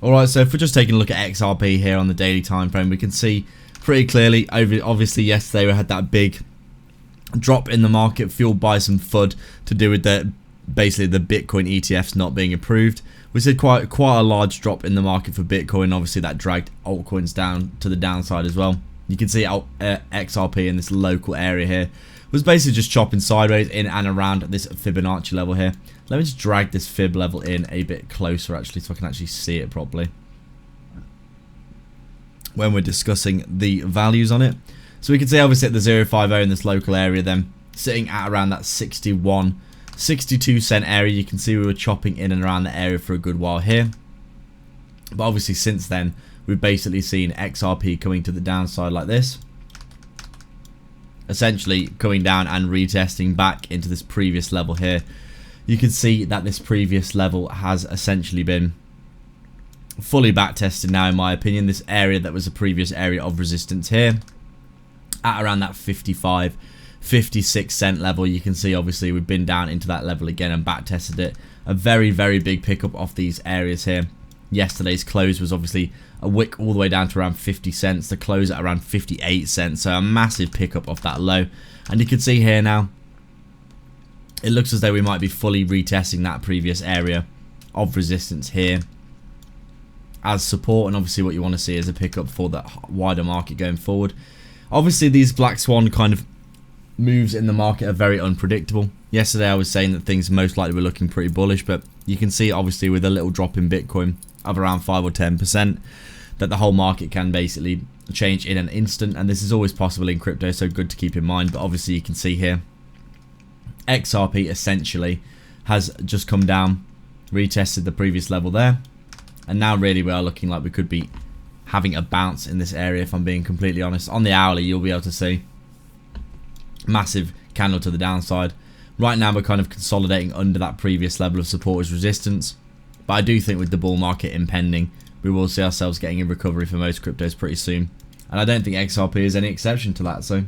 Alright, so if we're just taking a look at XRP here on the daily time frame, we can see pretty clearly, obviously yesterday we had that big drop in the market fueled by some FUD to do with basically the Bitcoin ETFs not being approved. We said quite a large drop in the market for Bitcoin. Obviously that dragged altcoins down to the downside as well. You can see XRP in this local area here was basically just chopping sideways in and around this Fibonacci level here. Let me just drag this fib level in a bit closer actually so I can actually see it properly when we're discussing the values on it. So we can see obviously at the 050 in this local area then sitting at around that 62 cent area. You can see we were chopping in and around the area for a good while here. But obviously since then we've basically seen XRP coming to the downside like this. Essentially coming down and retesting back into this previous level here. You can see that this previous level has essentially been fully back tested now in my opinion. This area that was a previous area of resistance here at around that 56 cent level. You can see obviously we've been down into that level again and back tested it. A very big pickup off these areas here. Yesterday's close was obviously a wick all the way down to around 50 cents. The close at around 58 cents. So a massive pickup off that low. And you can see here now, it looks as though we might be fully retesting that previous area of resistance here as support. And obviously what you want to see is a pickup for that wider market going forward. Obviously these black swan kind of moves in the market are very unpredictable. Yesterday I was saying that things most likely were looking pretty bullish, but you can see obviously with a little drop in Bitcoin of around 5 or 10% that the whole market can basically change in an instant, and this is always possible in crypto, so good to keep in mind. But obviously you can see here XRP essentially has just come down, retested the previous level there, and now really we are looking like we could be having a bounce in this area. If I'm being completely honest, on the hourly you'll be able to see massive candle to the downside. Right now we're kind of consolidating under that previous level of support as resistance, but I do think with the bull market impending we will see ourselves getting a recovery for most cryptos pretty soon, and I don't think XRP is any exception to that. So